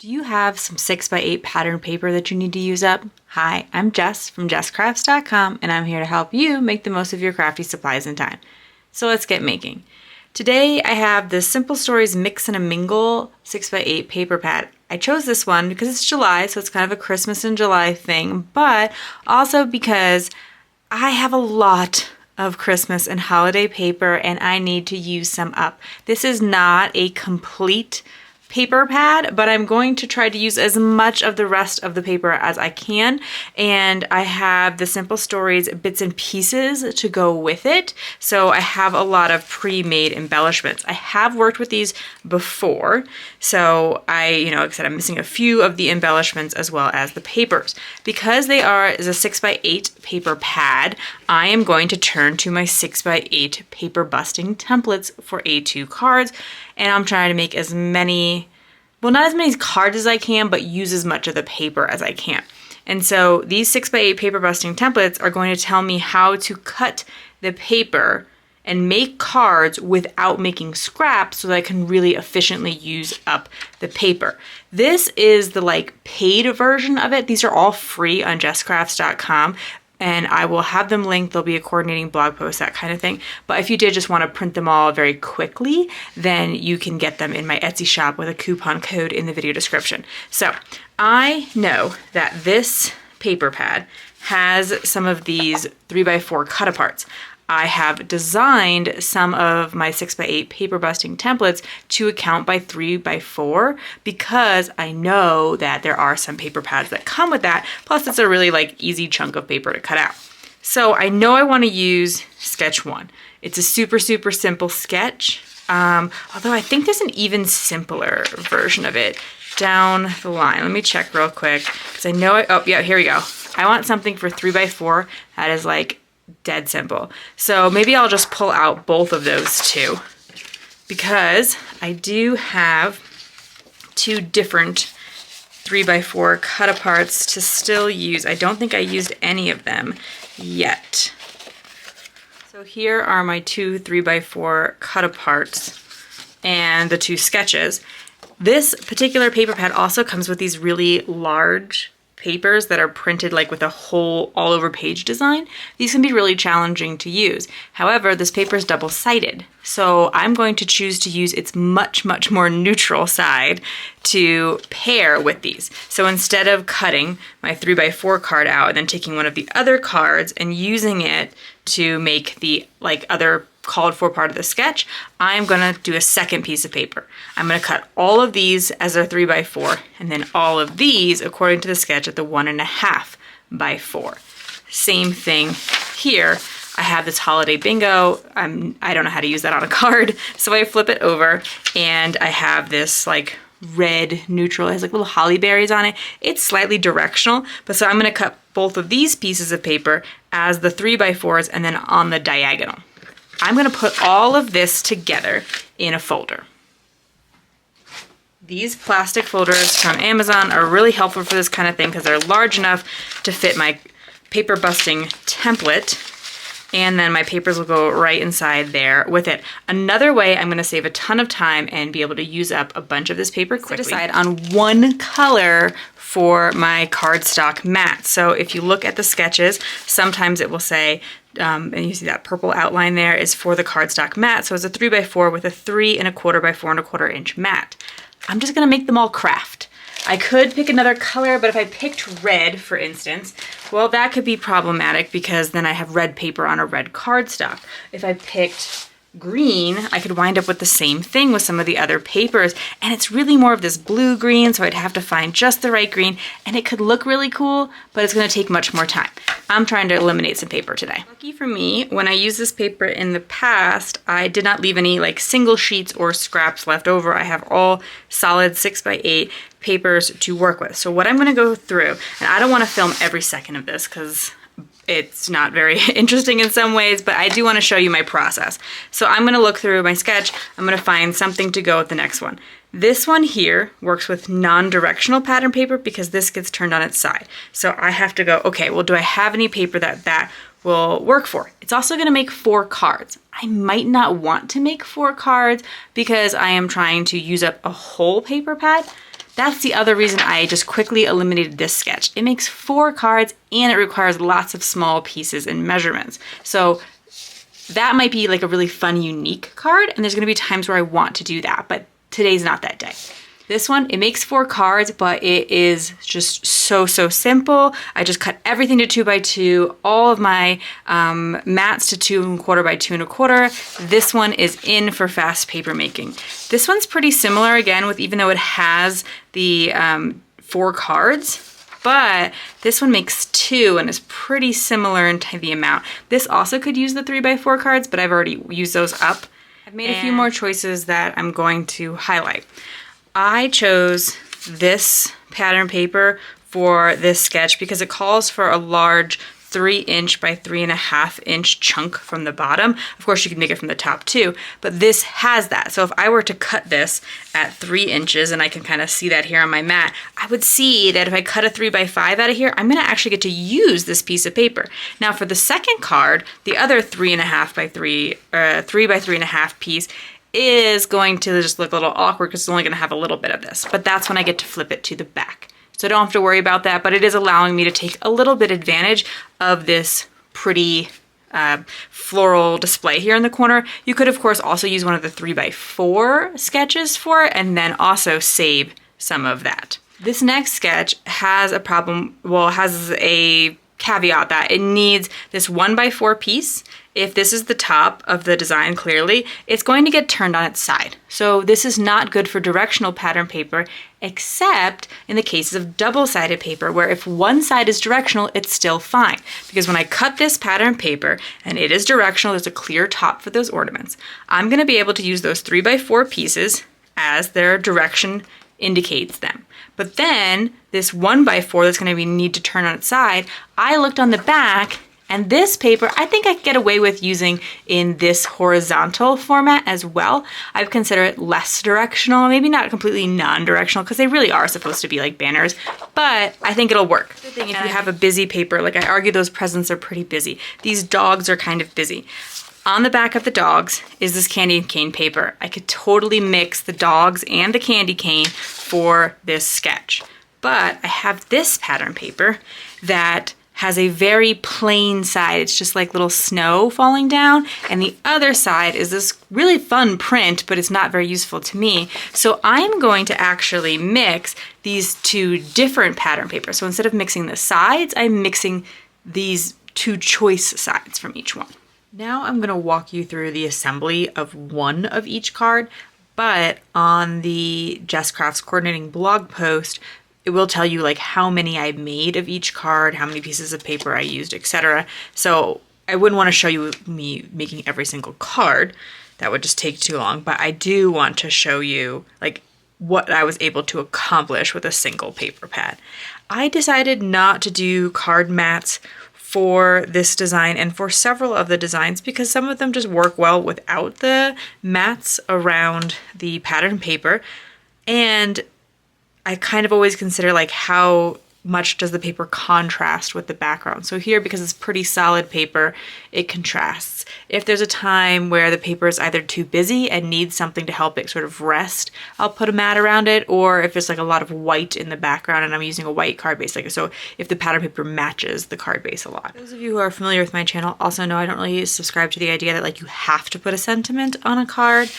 Do you have some 6x8 pattern paper that you need to use up? Hi, I'm Jess from JessCrafts.com, and I'm here to help you make the most of your crafty supplies and time. So let's get making. Today I have the Simple Stories Mix and a Mingle 6x8 paper pad. I chose this one because it's July, so it's kind of a Christmas in July thing, but also because I have a lot of Christmas and holiday paper and I need to use some up. This is not a complete paper pad, but I'm going to try to use as much of the rest of the paper as I can, and I have the Simple Stories bits and pieces to go with it, so I have a lot of pre-made embellishments. I have worked with these before, so like I said, I'm missing a few of the embellishments as well as the papers. Because they are a 6x8 paper pad, I am going to turn to my 6x8 paper busting templates for A2 cards, and I'm trying to make as many, well, not as many cards as I can, but use as much of the paper as I can. And so these 6x8 paper busting templates are going to tell me how to cut the paper and make cards without making scraps so that I can really efficiently use up the paper. This is the paid version of it. These are all free on jesscrafts.com. And I will have them linked. There'll be a coordinating blog post, that kind of thing. But if you did just want to print them all very quickly, then you can get them in my Etsy shop with a coupon code in the video description. So I know that this paper pad has some of these 3x4 cut-aparts. I have designed some of my 6x8 paper busting templates to account by 3x4 because I know that there are some paper pads that come with that. Plus it's a really easy chunk of paper to cut out. So I know I want to use sketch 1. It's a super simple sketch. Although I think there's an even simpler version of it down the line. Let me check real quick because I know oh yeah, here we go. I want something for 3x4 that is dead simple. So maybe I'll just pull out both of those two because I do have two different 3x4 cut aparts to still use. I don't think I used any of them yet. So here are my two 3x4 cut aparts and the two sketches. This particular paper pad also comes with these really large papers that are printed with a whole all over page design. These can be really challenging to use. However, this paper is double-sided, so I'm going to choose to use its much more neutral side to pair with these. So instead of cutting my 3x4 card out and then taking one of the other cards and using it to make the other called for part of the sketch, I'm gonna do a second piece of paper. I'm gonna cut all of these as a 3x4 and then all of these according to the sketch at the 1.5x4. Same thing here. I have this holiday bingo. I don't know how to use that on a card, so I flip it over and I have this red neutral. It has little holly berries on it. It's slightly directional, but so I'm gonna cut both of these pieces of paper as the 3x4s and then on the diagonal. I'm going to put all of this together in a folder. These plastic folders from Amazon are really helpful for this kind of thing because they're large enough to fit my paper busting template, and then my papers will go right inside there with it. Another way I'm going to save a ton of time and be able to use up a bunch of this paper quickly. Decide on one color for my cardstock mat. So if you look at the sketches, sometimes it will say, and you see that purple outline there is for the cardstock mat. So it's a 3x4 with a 3¼ by 4¼ inch mat. I'm just gonna make them all Kraft. I could pick another color, but if I picked red, for instance, well, that could be problematic because then I have red paper on a red cardstock. If I picked green, I could wind up with the same thing with some of the other papers, and it's really more of this blue green, so I'd have to find just the right green, and it could look really cool, but it's gonna take much more time. I'm trying to eliminate some paper today. Lucky for me, when I used this paper in the past, I did not leave any single sheets or scraps left over. I have all solid 6x8 papers to work with. So what I'm gonna go through, and I don't wanna film every second of this because it's not very interesting in some ways, but I do want to show you my process. So I'm going to look through my sketch. I'm going to find something to go with the next one. This one here works with non-directional pattern paper because this gets turned on its side. So I have to go, okay, well, do I have any paper that will work for? It's also going to make 4 cards. I might not want to make 4 cards because I am trying to use up a whole paper pad. That's the other reason I just quickly eliminated this sketch. It makes 4 cards and it requires lots of small pieces and measurements. So that might be like a really fun, unique card, and there's gonna be times where I want to do that, but today's not that day. This one, it makes 4 cards, but it is just so simple. I just cut everything to 2 by 2, all of my mats to 2 1/4 by 2 1/4. This one is in for fast paper making. This one's pretty similar again, with even though it has the 4 cards, but this one makes 2 and is pretty similar in the amount. This also could use the 3 by 4 cards, but I've already used those up. I've made a few more choices that I'm going to highlight. I chose this pattern paper for this sketch because it calls for a large 3" by 3.5" chunk from the bottom. Of course, you can make it from the top too, but this has that. So if I were to cut this at 3 inches, and I can kind of see that here on my mat, I would see that if I cut a 3 by 5 out of here, I'm gonna actually get to use this piece of paper. Now for the second card, the other 3.5 by 3, 3 by 3.5 piece, is going to just look a little awkward because it's only going to have a little bit of this, but that's when I get to flip it to the back. So I don't have to worry about that, but it is allowing me to take a little bit advantage of this pretty floral display here in the corner. You could of course also use one of the 3 by 4 sketches for it and then also save some of that. This next sketch has a problem, well, has a caveat that it needs this 1 by 4 piece. If this is the top of the design clearly, it's going to get turned on its side. So this is not good for directional pattern paper, except in the cases of double-sided paper, where if one side is directional, it's still fine. Because when I cut this pattern paper and it is directional, there's a clear top for those ornaments. I'm gonna be able to use those 3 by 4 pieces as their direction indicates them. But then this 1 by 4 that's gonna need to turn on its side, I looked on the back, and this paper, I think I could get away with using in this horizontal format as well. I've considered it less directional, maybe not completely non-directional, because they really are supposed to be like banners, but I think it'll work. The thing, if you have a busy paper, like I argue those presents are pretty busy. These dogs are kind of busy. On the back of the dogs is this candy cane paper. I could totally mix the dogs and the candy cane for this sketch. But I have this pattern paper that has a very plain side. It's just like little snow falling down, and the other side is this really fun print, but it's not very useful to me. So I'm going to actually mix these 2 different pattern papers. So instead of mixing the sides, I'm mixing these 2 choice sides from each one. Now I'm gonna walk you through the assembly of one of each card, but on the Jess Crafts coordinating blog post, it will tell you like how many I made of each card, how many pieces of paper I used, etc. So I wouldn't want to show you me making every single card. That would just take too long, but I do want to show you like what I was able to accomplish with a single paper pad. I decided not to do card mats for this design and for several of the designs because some of them just work well without the mats around the pattern paper, and I kind of always consider like how much does the paper contrast with the background. So here, because it's pretty solid paper, it contrasts. If there's a time where the paper is either too busy and needs something to help it sort of rest, I'll put a mat around it, or if it's like a lot of white in the background and I'm using a white card base, like so if the pattern paper matches the card base a lot. Those of you who are familiar with my channel also know I don't really subscribe to the idea that like you have to put a sentiment on a card.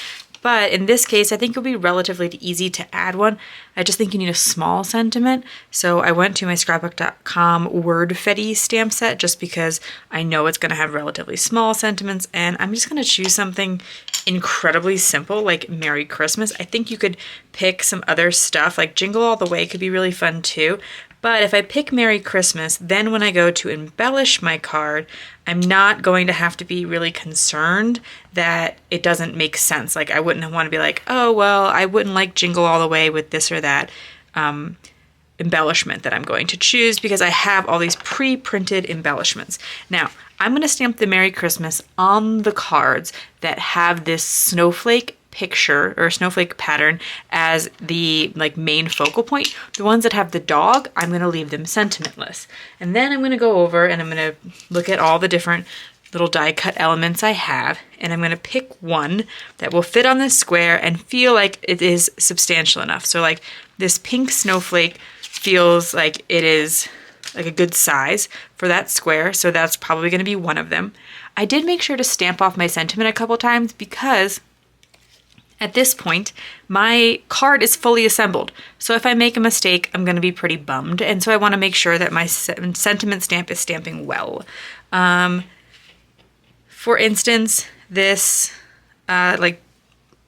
But in this case, I think it'll be relatively easy to add one. I just think you need a small sentiment. So I went to my scrapbook.com Wordfetti stamp set just because I know it's gonna have relatively small sentiments, and I'm just gonna choose something incredibly simple like Merry Christmas. I think you could pick some other stuff, like Jingle All the Way could be really fun too. But if I pick Merry Christmas, then when I go to embellish my card, I'm not going to have to be really concerned that it doesn't make sense. Like I wouldn't want to be like, oh, well, I wouldn't like Jingle All the Way with this or that embellishment that I'm going to choose because I have all these pre-printed embellishments. Now, I'm going to stamp the Merry Christmas on the cards that have this snowflake picture or snowflake pattern as the like main focal point. The ones that have the dog, I'm going to leave them sentimentless. And then I'm going to go over and I'm going to look at all the different little die cut elements I have, and I'm going to pick one that will fit on this square and feel like it is substantial enough. So like this pink snowflake feels like it is like a good size for that square, so that's probably going to be one of them. I did make sure to stamp off my sentiment a couple times because at this point my card is fully assembled. So if I make a mistake, I'm going to be pretty bummed, and so I want to make sure that my sentiment stamp is stamping well. For instance, this like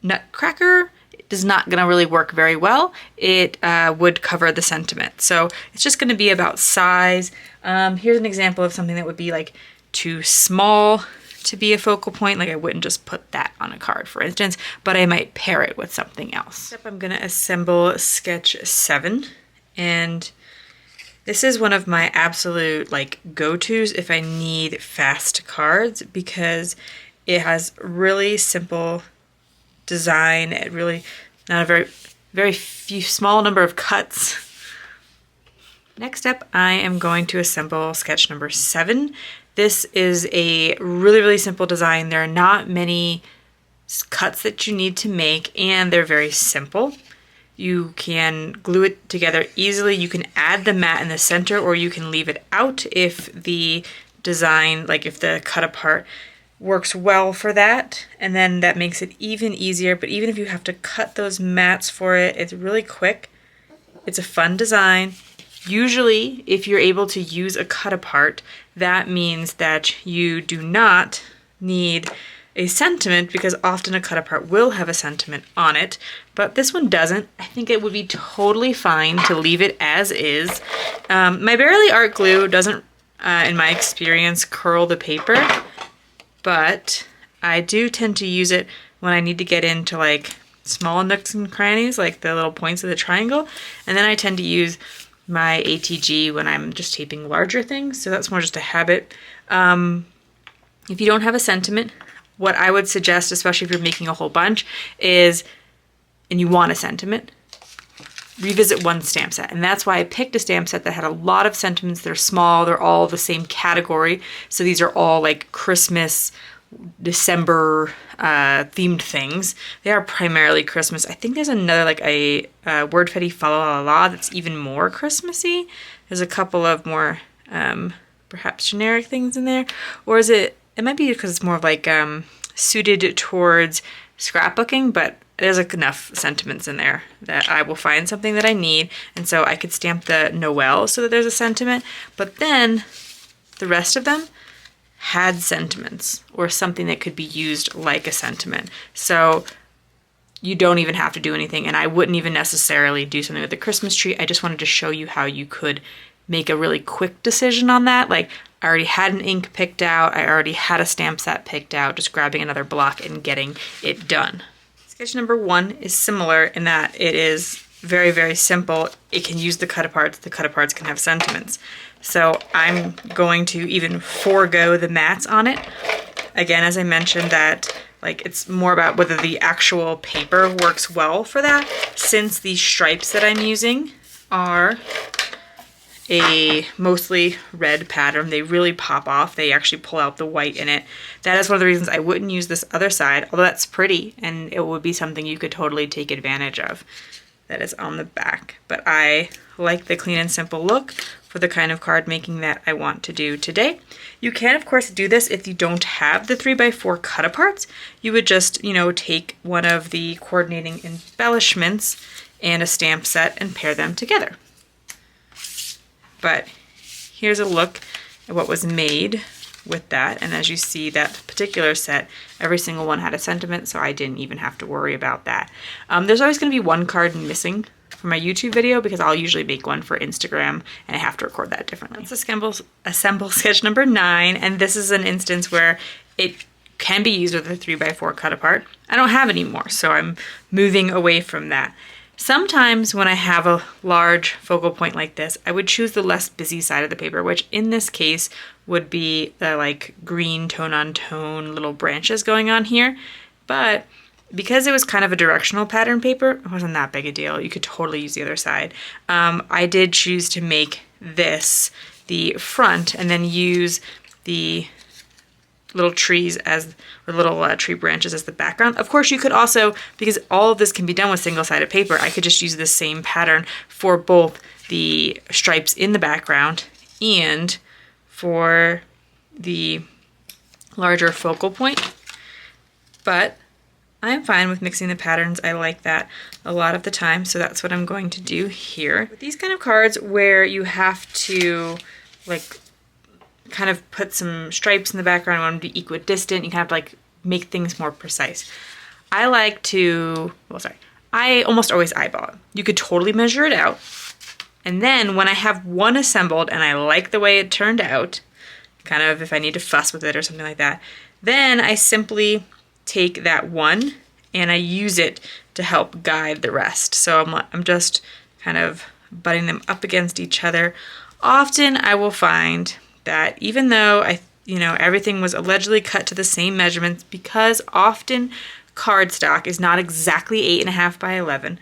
nutcracker is not going to really work very well. It would cover the sentiment. So it's just going to be about size. Here's an example of something that would be like too small to be a focal point. Like I wouldn't just put that on a card, for instance, but I might pair it with something else. I'm going to assemble sketch 7, and this is one of my absolute like go-tos if I need fast cards because it has really simple design. It really not a very few small number of cuts. Next up, I am going to assemble sketch number 7. This is a really simple design. There are not many cuts that you need to make, and they're very simple. You can glue it together easily. You can add the mat in the center, or you can leave it out if the design, like if the cut apart works well for that, and then that makes it even easier. But even if you have to cut those mats for it, it's really quick. It's a fun design. Usually, if you're able to use a cut apart, that means that you do not need a sentiment, because often a cut apart will have a sentiment on it, but this one doesn't. I think it would be totally fine to leave it as is. My Barely Art glue doesn't, in my experience, curl the paper, but I do tend to use it when I need to get into like small nooks and crannies, like the little points of the triangle, and then I tend to use my ATG when I'm just taping larger things, so that's more just a habit. If you don't have a sentiment, what I would suggest, especially if you're making a whole bunch, is, and you want a sentiment, revisit one stamp set. And that's why I picked a stamp set that had a lot of sentiments. They're small, they're all the same category. So these are all like Christmas, December themed things. They are primarily Christmas. I think there's another like a Wordfetti Fa La La La that's even more Christmassy. There's a couple of more perhaps generic things in there. Or is it might be because it's more of like suited towards scrapbooking, but there's like enough sentiments in there that I will find something that I need. And so I could stamp the Noel so that there's a sentiment, but then the rest of them had sentiments or something that could be used like a sentiment. So you don't even have to do anything, and I wouldn't even necessarily do something with the Christmas tree. I just wanted to show you how you could make a really quick decision on that. Like I already had an ink picked out, I already had a stamp set picked out, just grabbing another block and getting it done. Sketch number 1 is similar in that it is very simple. It can use the cut aparts. The cut aparts can have sentiments. So I'm going to even forego the mats on it. Again, as I mentioned, that like it's more about whether the actual paper works well for that. Since these stripes that I'm using are a mostly red pattern, they really pop off. They actually pull out the white in it. That is one of the reasons I wouldn't use this other side, although that's pretty and it would be something you could totally take advantage of. That is on the back. But I like the clean and simple look for the kind of card making that I want to do today. You can of course do this if you don't have the 3x4 cut aparts. You would just, you know, take one of the coordinating embellishments and a stamp set and pair them together. But here's a look at what was made with that, and as you see, that particular set, every single one had a sentiment, so I didn't even have to worry about that. There's always going to be one card missing for my YouTube video because I'll usually make one for Instagram and I have to record that differently. Let's assemble sketch number 9, and this is an instance where it can be used with a 3x4 cut apart. I don't have any more, so I'm moving away from that. Sometimes when I have a large focal point like this, I would choose the less busy side of the paper, which in this case would be the like green tone on tone little branches going on here. But because it was kind of a directional pattern paper, it wasn't that big a deal. You could totally use the other side. I did choose to make this the front and then use the little trees or little tree branches as the background. Of course, you could also, because all of this can be done with single-sided paper, I could just use the same pattern for both the stripes in the background and for the larger focal point. But I'm fine with mixing the patterns. I like that a lot of the time, so that's what I'm going to do here. With these kind of cards where you have to like kind of put some stripes in the background, want them to be equidistant, you kind of have to like make things more precise. I like to, I almost always eyeball it. You could totally measure it out. And then when I have one assembled and I like the way it turned out, kind of if I need to fuss with it or something like that, then I simply take that one and I use it to help guide the rest. So I'm just kind of butting them up against each other. Often I will find that even though everything was allegedly cut to the same measurements, because often cardstock is not exactly 8.5 by 11.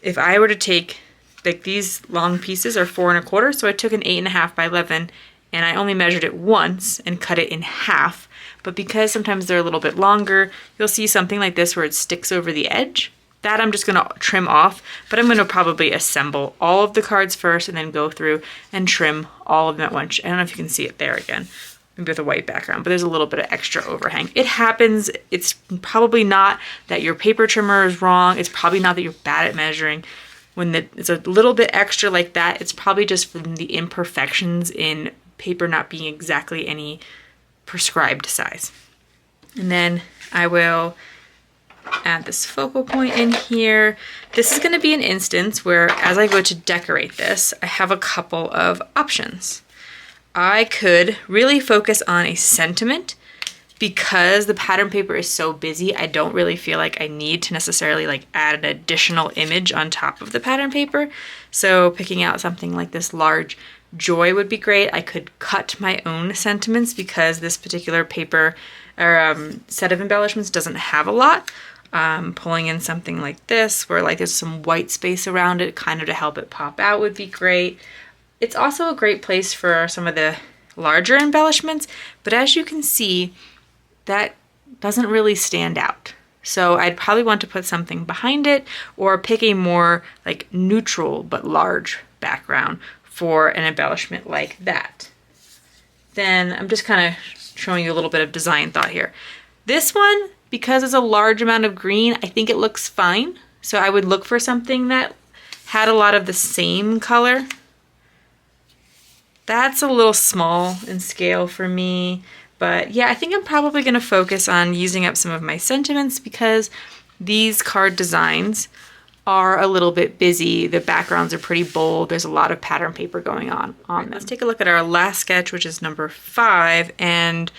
If I were to take, like, these long pieces are 4 1/4, so I took an 8.5 by 11 and I only measured it once and cut it in half. But because sometimes they're a little bit longer, you'll see something like this where it sticks over the edge. That I'm just gonna trim off, but I'm gonna probably assemble all of the cards first and then go through and trim all of them at once. I don't know if you can see it there again, maybe with a white background, but there's a little bit of extra overhang. It happens. It's probably not that your paper trimmer is wrong. It's probably not that you're bad at measuring. When it's a little bit extra like that, it's probably just from the imperfections in paper not being exactly any prescribed size. And then I will add this focal point in here. This is going to be an instance where as I go to decorate this, I have a couple of options. I could really focus on a sentiment. Because the pattern paper is so busy, I don't really feel like I need to necessarily like add an additional image on top of the pattern paper. So picking out something like this large joy would be great. I could cut my own sentiments because this particular paper or set of embellishments doesn't have a lot. Pulling in something like this where like there's some white space around it kind of to help it pop out would be great. It's also a great place for some of the larger embellishments, but as you can see, that doesn't really stand out. So I'd probably want to put something behind it or pick a more like neutral but large background for an embellishment like that. Then I'm just kind of showing you a little bit of design thought here. This one, because it's a large amount of green, I think it looks fine. So I would look for something that had a lot of the same color. That's a little small in scale for me. But yeah, I think I'm probably going to focus on using up some of my sentiments because these card designs are a little bit busy. The backgrounds are pretty bold. There's a lot of pattern paper going on them. Let's take a look at our last sketch, which is number 5. And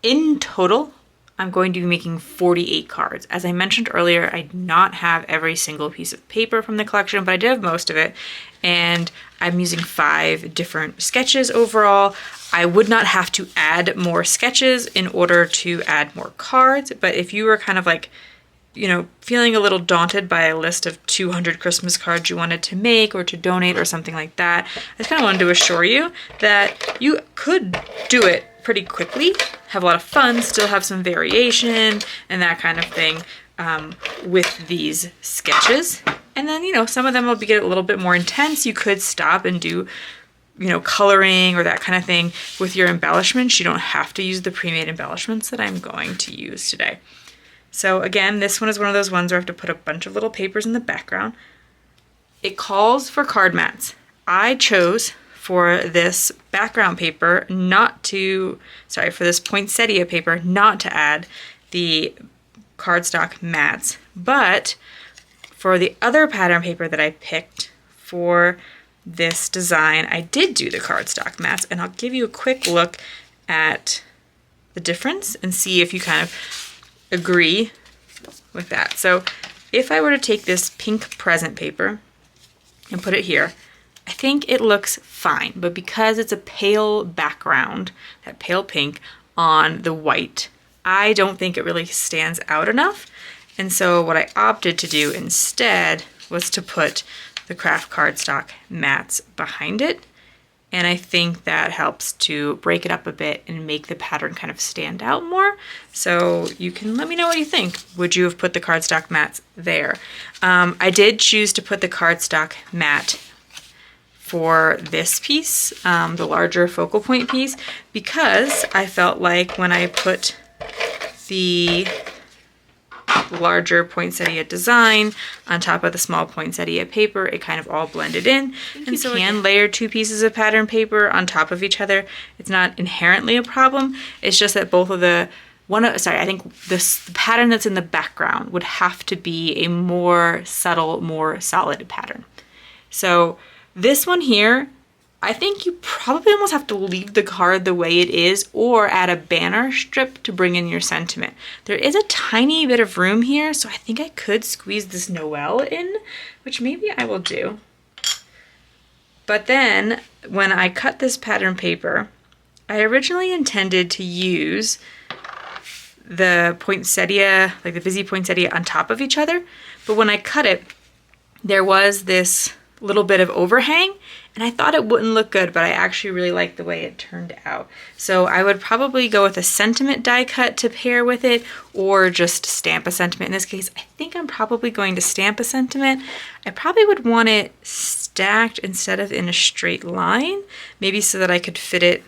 in total, I'm going to be making 48 cards. As I mentioned earlier, I did not have every single piece of paper from the collection, but I did have most of it. And I'm using 5 different sketches overall. I would not have to add more sketches in order to add more cards, but if you were kind of like, feeling a little daunted by a list of 200 Christmas cards you wanted to make or to donate or something like that, I just kind of wanted to assure you that you could do it pretty quickly, have a lot of fun, still have some variation and that kind of thing with these sketches. And then, some of them will get a little bit more intense. You could stop and do coloring or that kind of thing with your embellishments. You don't have to use the pre-made embellishments that I'm going to use today. So again, this one is one of those ones where I have to put a bunch of little papers in the background. It calls for card mats. I chose for this background paper for this poinsettia paper, not to add the cardstock mats, but for the other pattern paper that I picked for this design, I did do the cardstock mats, and I'll give you a quick look at the difference and see if you kind of agree with that. So if I were to take this pink present paper and put it here, I think it looks fine, but because it's a pale background, that pale pink on the white, I don't think it really stands out enough. And so what I opted to do instead was to put the Kraft cardstock mats behind it. And I think that helps to break it up a bit and make the pattern kind of stand out more. So you can let me know what you think. Would you have put the cardstock mats there? I did choose to put the cardstock mat for this piece, the larger focal point piece, because I felt like when I put the larger poinsettia design on top of the small poinsettia paper, it kind of all blended in. And so you can layer two pieces of pattern paper on top of each other. It's not inherently a problem. It's just that both of the I think the pattern that's in the background would have to be a more subtle, more solid pattern. So this one here, I think you probably almost have to leave the card the way it is or add a banner strip to bring in your sentiment. There is a tiny bit of room here, so I think I could squeeze this Noel in, which maybe I will do. But then when I cut this pattern paper, I originally intended to use the poinsettia, like the busy poinsettia on top of each other. But when I cut it, there was this little bit of overhang, and I thought it wouldn't look good, but I actually really like the way it turned out. So I would probably go with a sentiment die cut to pair with it, or just stamp a sentiment. In this case, I think I'm probably going to stamp a sentiment. I probably would want it stacked instead of in a straight line, maybe so that I could fit it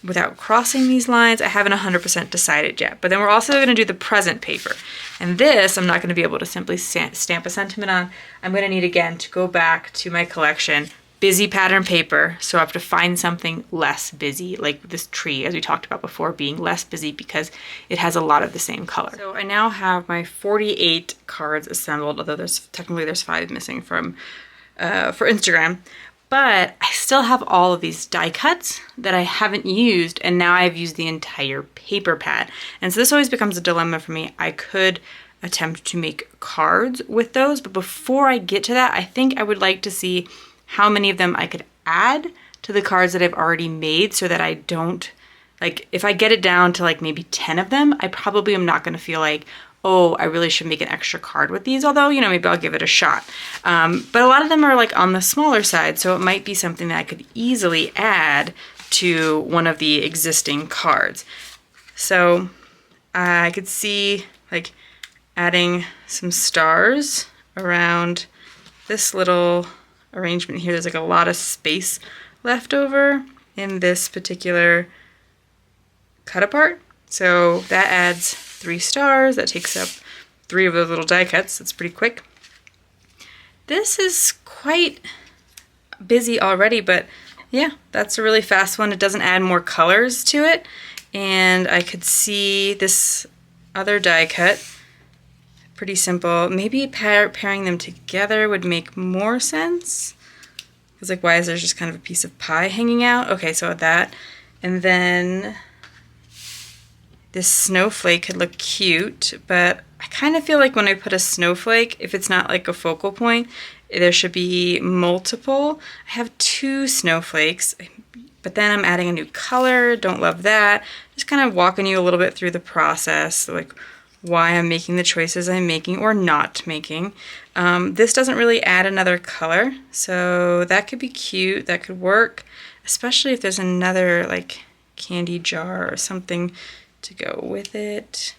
without crossing these lines. I haven't 100% decided yet. But then we're also going to do the present paper. And this, I'm not going to be able to simply stamp a sentiment on. I'm going to need, again, to go back to my collection, busy pattern paper. So I have to find something less busy, like this tree, as we talked about before, being less busy because it has a lot of the same color. So I now have my 48 cards assembled, although there's 5 missing from for Instagram. But I still have all of these die cuts that I haven't used, and now I've used the entire paper pad. And so this always becomes a dilemma for me. I could attempt to make cards with those, but before I get to that, I think I would like to see how many of them I could add to the cards that I've already made so that I don't, like, if I get it down to like maybe 10 of them, I probably am not going to feel like, oh, I really should make an extra card with these, although, you know, maybe I'll give it a shot. But a lot of them are like on the smaller side, so it might be something that I could easily add to one of the existing cards. So I could see like adding some stars around this little arrangement here. There's like a lot of space left over in this particular cut apart. So that adds 3 stars. That takes up 3 of those little die cuts. That's pretty quick. This is quite busy already, but yeah, that's a really fast one. It doesn't add more colors to it. And I could see this other die cut, pretty simple. Maybe pairing them together would make more sense. It's like, why is there just kind of a piece of pie hanging out? Okay, so that. And then this snowflake could look cute, but I kind of feel like when I put a snowflake, if it's not like a focal point, there should be multiple. I have 2 snowflakes, but then I'm adding a new color. Don't love that. Just kind of walking you a little bit through the process, like why I'm making the choices I'm making or not making. This doesn't really add another color, so that could be cute. That could work, especially if there's another like candy jar or something to go with it.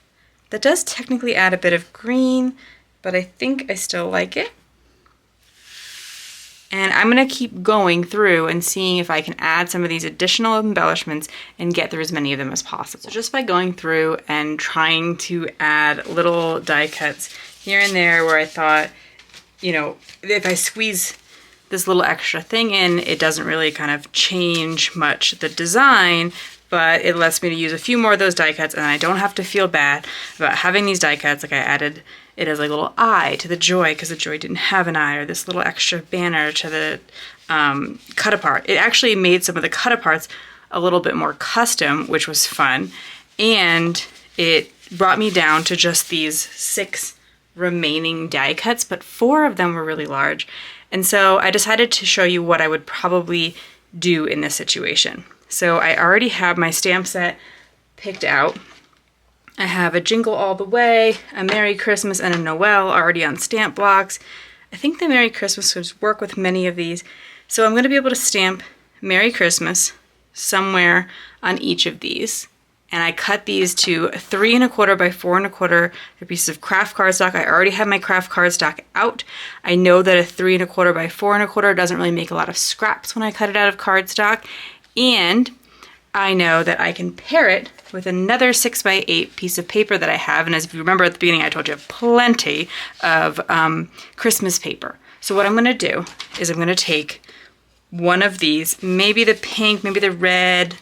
That does technically add a bit of green, but I think I still like it. And I'm going to keep going through and seeing if I can add some of these additional embellishments and get through as many of them as possible. So just by going through and trying to add little die cuts here and there where I thought, you know, if I squeeze this little extra thing in, it doesn't really kind of change much the design, but it lets me to use a few more of those die cuts, and I don't have to feel bad about having these die cuts. Like I added it as like a little eye to the joy because the joy didn't have an eye, or this little extra banner to the cut apart. It actually made some of the cut aparts a little bit more custom, which was fun, and it brought me down to just these 6 remaining die cuts, but 4 of them were really large. And so I decided to show you what I would probably do in this situation. So I already have my stamp set picked out. I have a Jingle All the Way, a Merry Christmas, and a Noel already on stamp blocks. I think the Merry Christmas would work with many of these. So I'm going to be able to stamp Merry Christmas somewhere on each of these. And I cut these to 3 1/4 by 4 1/4. They're pieces of Kraft cardstock. I already have my Kraft cardstock out. I know that a 3 1/4 by 4 1/4 doesn't really make a lot of scraps when I cut it out of cardstock. And I know that I can pair it with another 6 by 8 piece of paper that I have. And as if you remember at the beginning, I told you I have plenty of Christmas paper. So what I'm gonna do is I'm gonna take one of these, maybe the pink, maybe the red,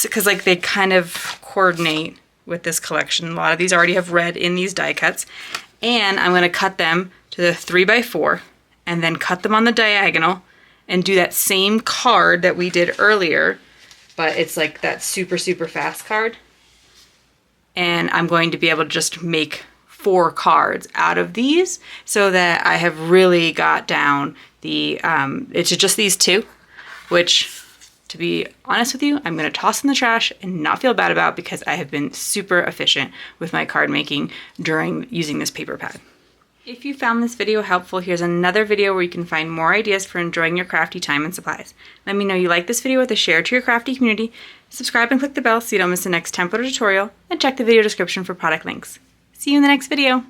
because like they kind of coordinate with this collection. A lot of these already have red in these die cuts. And I'm gonna cut them to the 3 by 4 and then cut them on the diagonal and do that same card that we did earlier, but it's like that super, super fast card. And I'm going to be able to just make 4 cards out of these so that I have really got down the, it's just these 2, which, to be honest with you, I'm gonna toss in the trash and not feel bad about because I have been super efficient with my card making during using this paper pad. If you found this video helpful, here's another video where you can find more ideas for enjoying your crafty time and supplies. Let me know you like this video with a share to your crafty community, subscribe and click the bell so you don't miss the next template or tutorial, and check the video description for product links. See you in the next video.